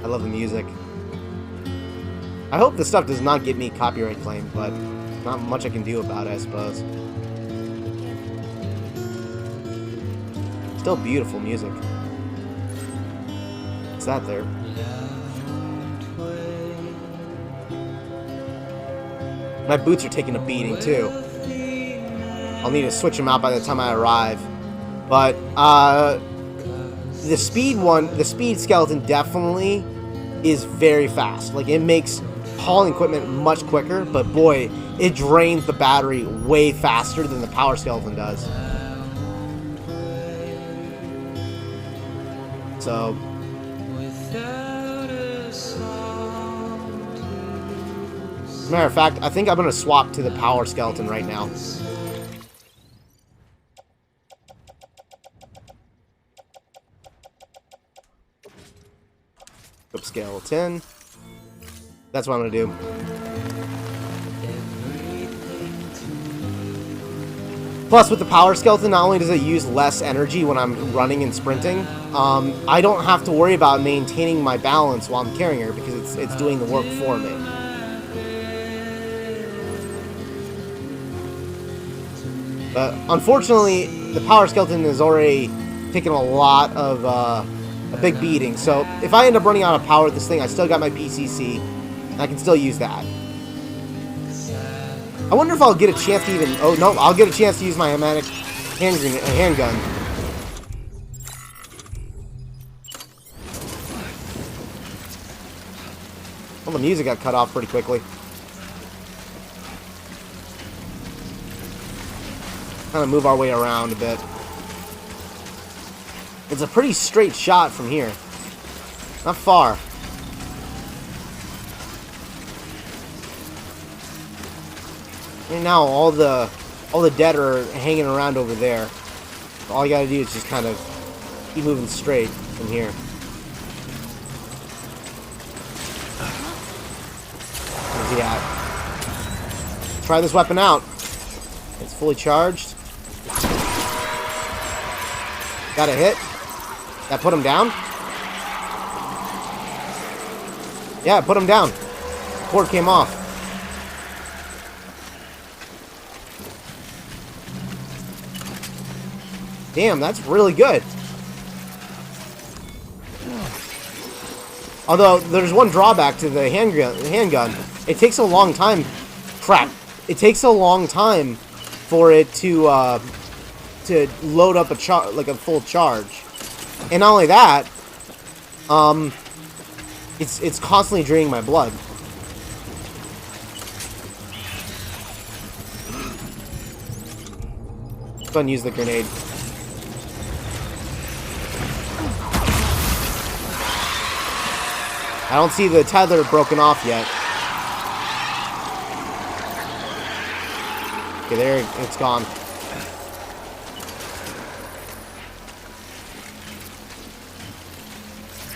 I love the music. I hope this stuff does not get me copyright claimed, but not much I can do about it, I suppose. Still beautiful music. What's that there? My boots are taking a beating, too. I'll need to switch them out by the time I arrive. But, the speed skeleton definitely is very fast. Like, it makes hauling equipment much quicker, but boy, it drains the battery way faster than the power skeleton does. So, As a matter of fact, I think I'm going to swap to the power skeleton right now. Equip skeleton. That's what I'm going to do. Plus, with the power skeleton, not only does it use less energy when I'm running and sprinting, I don't have to worry about maintaining my balance while I'm carrying her because it's doing the work for me. But unfortunately, the power skeleton is already taken a lot of a big beating. So if I end up running out of power with this thing, I still got my PCC, and I can still use that. I wonder if I'll get a chance to even... Oh, no, I'll get a chance to use my automatic handgun. Well, the music got cut off pretty quickly. Kind of move our way around a bit. It's a pretty straight shot from here. Not far. Right now, all the dead are hanging around over there. All you gotta do is just kind of keep moving straight from here. Where's he at? Try this weapon out. It's fully charged. Got a hit. That put him down? Yeah, it put him down. The cord came off. Damn, that's really good. Although, there's one drawback to the handgun. It takes a long time... Crap. It takes a long time for it to load up a full charge. And not only that, it's constantly draining my blood. Let's go and use the grenade. I don't see the tether broken off yet. Okay, there, it's gone.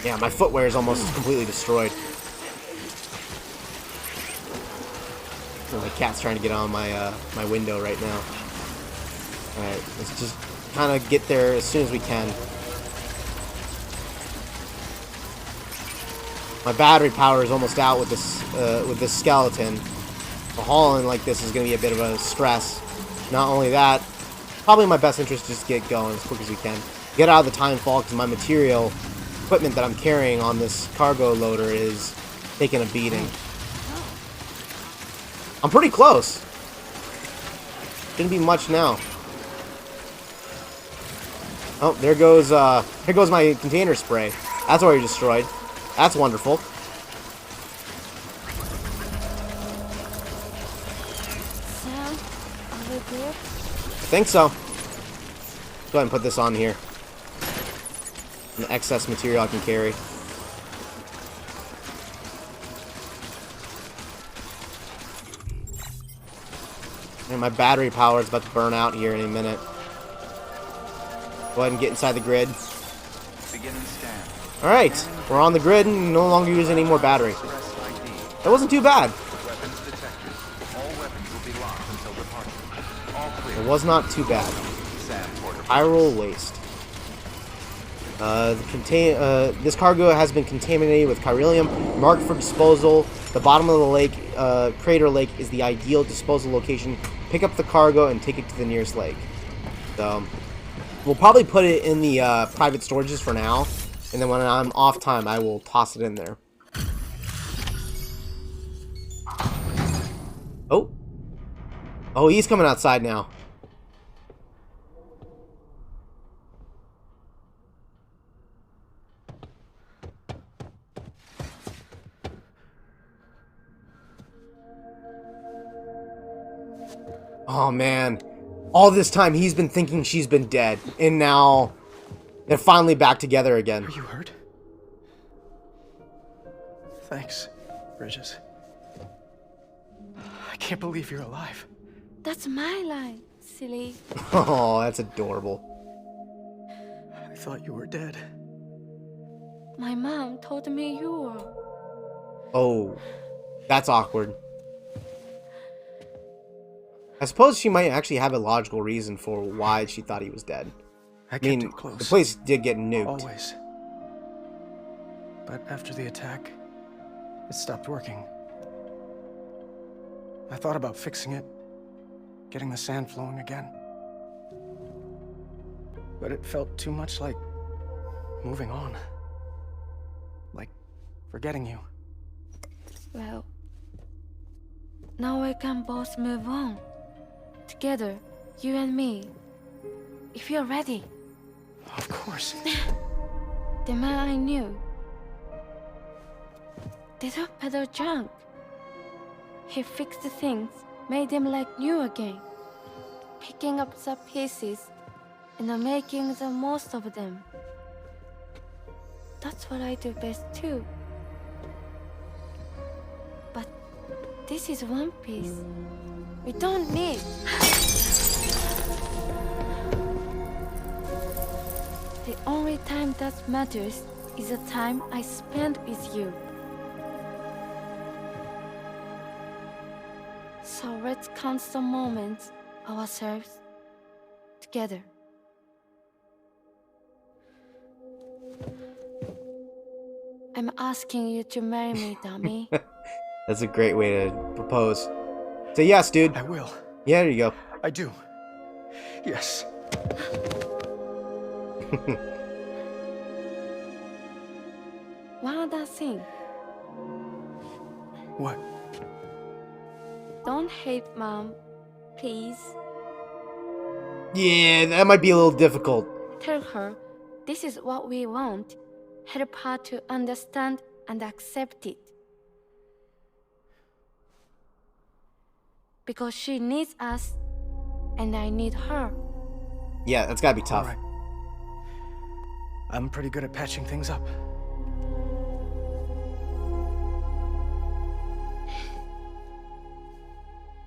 Yeah, my footwear is almost completely destroyed. Oh, my cat's trying to get on my my window right now. Alright, let's just kind of get there as soon as we can. My battery power is almost out with this skeleton. So hauling like this is going to be a bit of a stress. Not only that, probably in my best interest to just get going as quick as we can. Get out of the time fall because my material equipment that I'm carrying on this cargo loader is taking a beating. I'm pretty close. Shouldn't be much now. Oh, there goes my container spray. That's already destroyed. That's wonderful. Sam, are we good? I think so. Go ahead and put this on here. The excess material I can carry. And my battery power is about to burn out here in a minute. Go ahead and get inside the grid. Alright, we're on the grid and no longer use any more battery. That wasn't too bad. It was not too bad. Spiral waste. This cargo has been contaminated with chiralium, marked for disposal. The bottom of the lake, crater lake, is the ideal disposal location. Pick up the cargo and take it to the nearest lake. So, we'll probably put it in the private storages for now. And then when I'm off time, I will toss it in there. Oh. Oh, he's coming outside now. Oh, man. All this time, he's been thinking she's been dead. And now... they're finally back together again. Are you hurt? Thanks, Bridges. I can't believe you're alive. That's my line, silly. Oh, that's adorable. I thought you were dead. My mom told me you were. Oh, that's awkward. I suppose she might actually have a logical reason for why she thought he was dead. I I kept mean, him close. the place did get nuked. Always. But after the attack, it stopped working. I thought about fixing it, getting the sand flowing again. But it felt too much like moving on. Like forgetting you. Well, now we can both move on. Together, you and me. If you're ready. Of course. The man I knew. They don't peddle junk. He fixed the things, made them like new again. Picking up the pieces and making the most of them. That's what I do best too. But this is one piece. We don't need. The only time that matters is the time I spend with you. So let's count the moments ourselves together. I'm asking you to marry me, dummy. That's a great way to propose. Say yes, dude. I will. Yeah, there you go. I do. Yes. One other thing. What? Don't hate Mom, please. Yeah, that might be a little difficult. Tell her this is what we want. Help her to understand and accept it. Because she needs us, and I need her. Yeah, that's gotta be tough. All right. I'm pretty good at patching things up.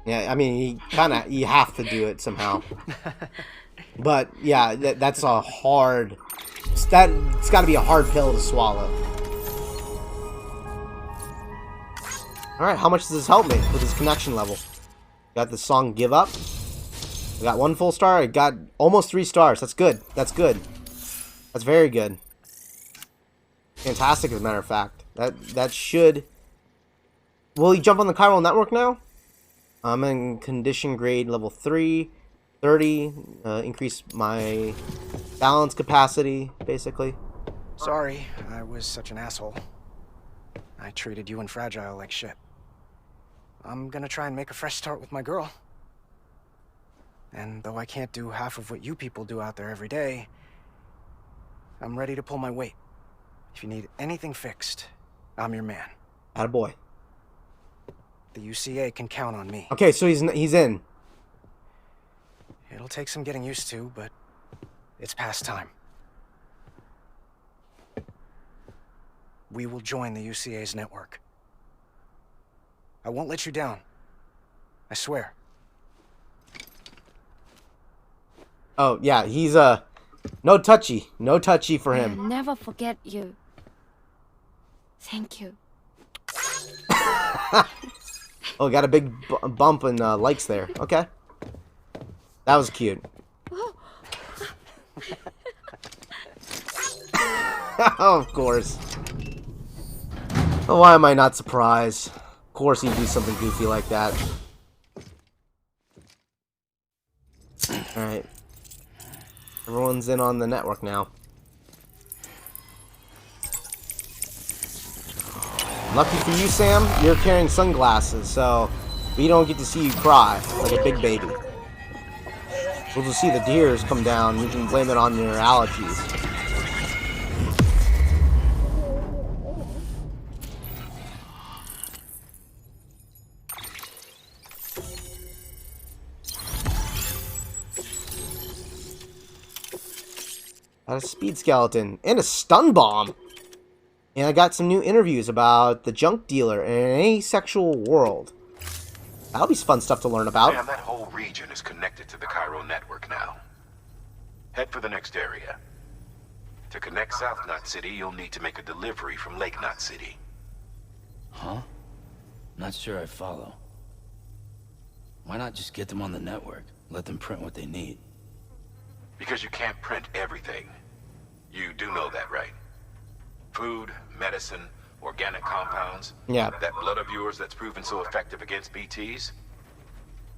Yeah, I mean, you have to do it somehow. But yeah, that's a hard. It's got to be a hard pill to swallow. All right, how much does this help me with this connection level? Got the song "Give Up." I got 1 full star. I got almost 3 stars. That's good. That's good. That's very good. Fantastic, as a matter of fact. That should. Will he jump on the chiral network now? I'm in condition grade level 3, 30. Increase my balance capacity, basically. Sorry, I was such an asshole. I treated you and Fragile like shit. I'm gonna try and make a fresh start with my girl. And though I can't do half of what you people do out there every day, I'm ready to pull my weight. If you need anything fixed, I'm your man. Attaboy. The UCA can count on me. Okay, so he's in. It'll take some getting used to, but it's past time. We will join the UCA's network. I won't let you down. I swear. Oh, yeah, he's no touchy. No touchy for I'll him. never forget you. Thank you. Oh, got a big bump in likes there. Okay. That was cute. Of course. Oh, why am I not surprised? Of course he'd do something goofy like that. Alright. Everyone's in on the network now. Lucky for you, Sam, you're carrying sunglasses, so we don't get to see you cry like a big baby. We'll just see the tears come down. You can blame it on your allergies. Got a speed skeleton and a stun bomb. And I got some new interviews about the junk dealer in an asexual world. That'll be fun stuff to learn about. Sam, that whole region is connected to the Cairo network now. Head for the next area. To connect South Knot City, you'll need to make a delivery from Lake Knot City. Huh? Not sure I follow. Why not just get them on the network? Let them print what they need. Because you can't print everything. You do know that, right? Food, medicine, organic compounds. Yeah. That blood of yours that's proven so effective against BTs?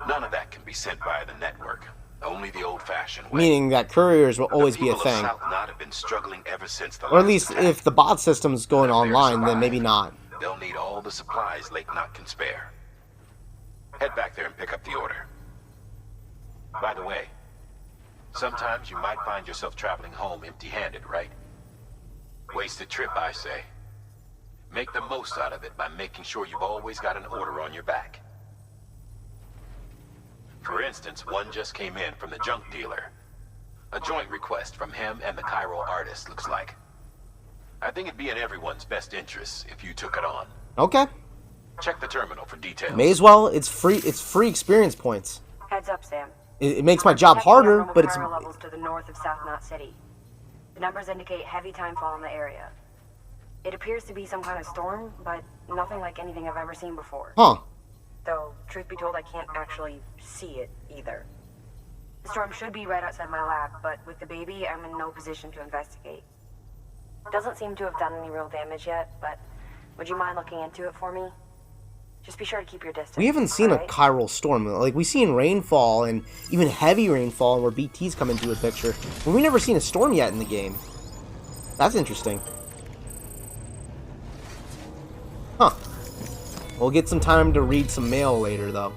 None of that can be sent via the network. Only the old-fashioned way. Meaning that couriers will always be a The thing. people of South Knot have been struggling ever since the Or at last least attack. if the bot system's going If they're online, then maybe survived, not. They'll need all the supplies Lake Knot can spare. Head back there and pick up the order. By the way, sometimes you might find yourself traveling home empty-handed, right? Wasted trip, I say. Make the most out of it by making sure you've always got an order on your back. For instance, one just came in from the junk dealer. A joint request from him and the Cairo artist, looks like. I think it'd be in everyone's best interest if you took it on. Okay. Check the terminal for details. May as well. It's free experience points. Heads up, Sam. It makes my job Checking harder, abnormal but it's... chiral levels to the north of South Knot City. The numbers indicate heavy timefall in the area. It appears to be some kind of storm, but nothing like anything I've ever seen before. Huh. Though, truth be told, I can't actually see it either. The storm should be right outside my lab, but with the baby, I'm in no position to investigate. Doesn't seem to have done any real damage yet, but would you mind looking into it for me? Just be sure to keep your distance. We haven't seen a alright? chiral storm. Like, we've seen rainfall and even heavy rainfall where BTs come into a picture. But we've never seen a storm yet in the game. That's interesting. Huh. We'll get some time to read some mail later, though.